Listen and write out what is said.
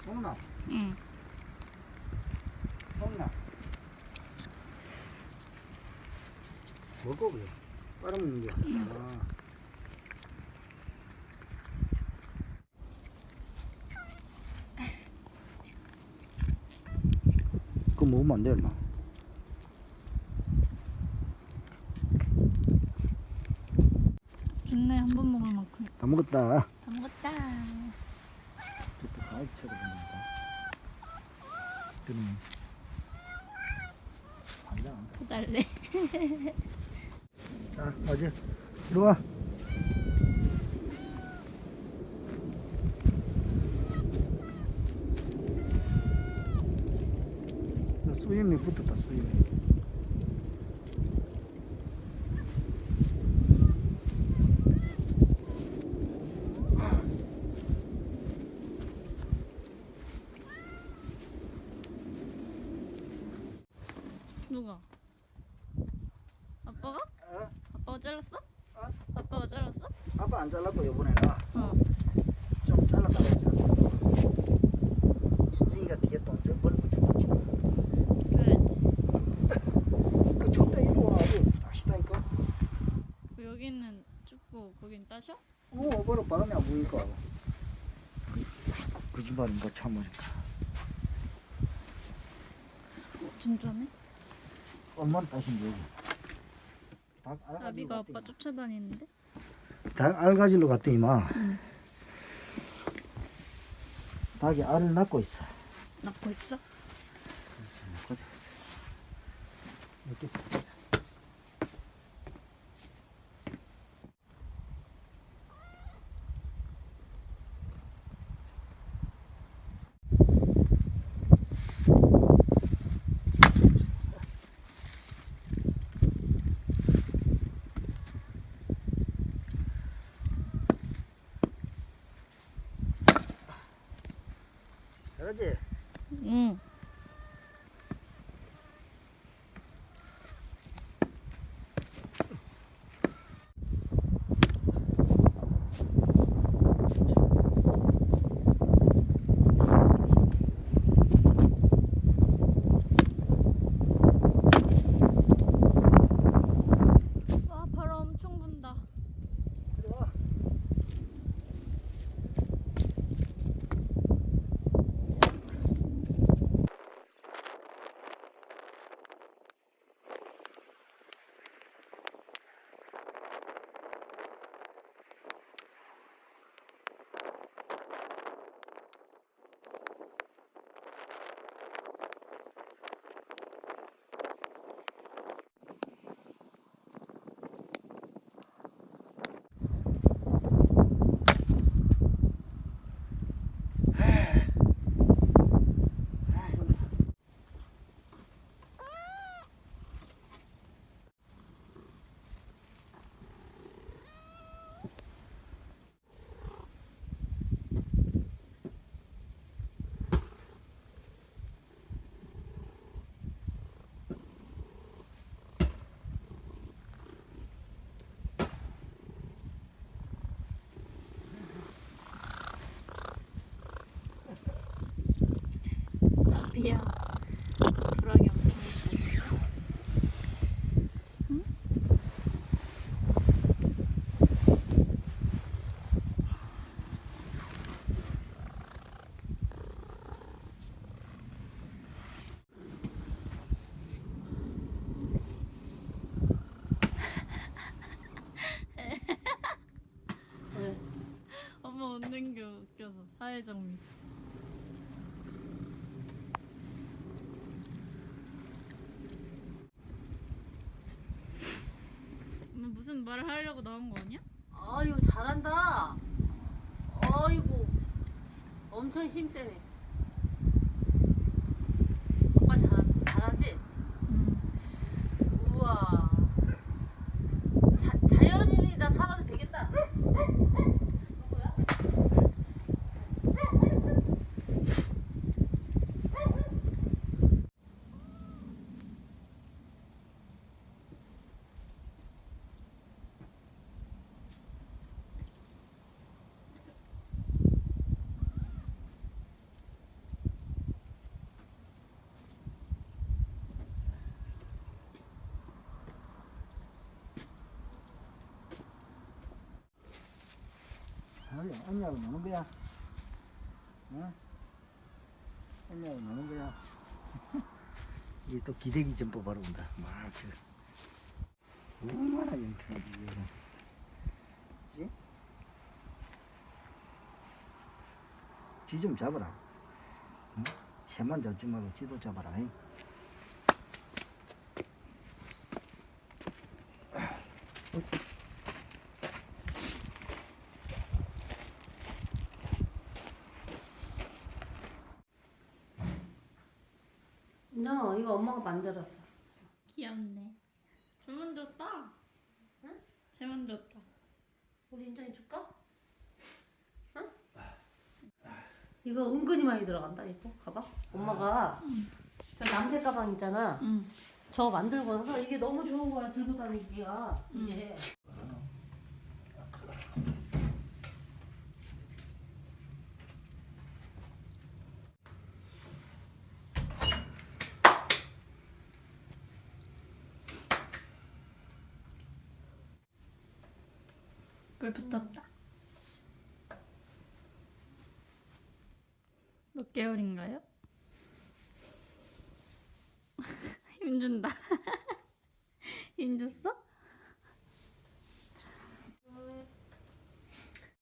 먹나? 응. 먹나? 먹어 그래. 빨아먹는 게. 아. 그거 먹으면 안 돼, 얼마? 좋네, 한 번 먹을 만큼. 다 먹었다. 다 먹었다. 또 가을 쳐도 된다. 그러면 반장 안 돼. 달래. 자, 어디? 들어와. 수염이 붙었다, 수염이. 누가? 아빠가? 어? 아빠가 잘랐어? 어? 아빠가 잘랐어? 아빠 안 잘랐고, 요번에는 어. 좀 잘랐다고 했어. 인진이가 뒤에 동전 벌고 줬지. 줘야지. 그 줬다, 이리 와. 낚시다니까. 여기는 춥고 거긴 따셔? 뭐로 바람이 안 부니까. 그 집안은 뭐 참으니까. 진짜네? 얼마나 따신 거지? 닭 알가지로 나비가 갔대. 아빠 쫓아다니는데? 닭 알가지로 갔대 이마. 응. 닭이 알을 낳고 있어. 낳고 있어? 그래서 고생했어. 이렇게. 잘하지? 응. 와, 바람 엄청 분다. 들어와. 나비야. 불하게 엄청 있어. 응? 왜? 엄마 웃는 게 웃겨서 사회적 미소. 엄마 무슨 말을 하려고 나온 거 아니야? 아유 잘한다. 아이고 엄청 힘빼네. 오빠 잘하지? 응. 우와. 자연인이다 살아도 되겠다. 누구야? 뭐야? 언니하고 노는 거야? 응? 언니하고 노는 거야? 이게 또 기대기 좀 뽑아러 온다. 막 저. 얼마나 영통하지 이거. 그지? 쥐 좀 잡아라. 응? 새만 잡지 말고 쥐도 잡아라. 잉? 너 이거 엄마가 만들었어. 귀엽네. 주문 좋다. 응? 주문 좋다. 우리 인정이 줄까? 응? 이거 은근히 많이 들어간다 이거 가방. 엄마가 저 남색 가방 있잖아. 응. 저 만들고 나서 이게 너무 좋은 거야 들고 다니기가 이게. 불 붙었다. 몇 개월인가요? 힘준다. 힘줬어?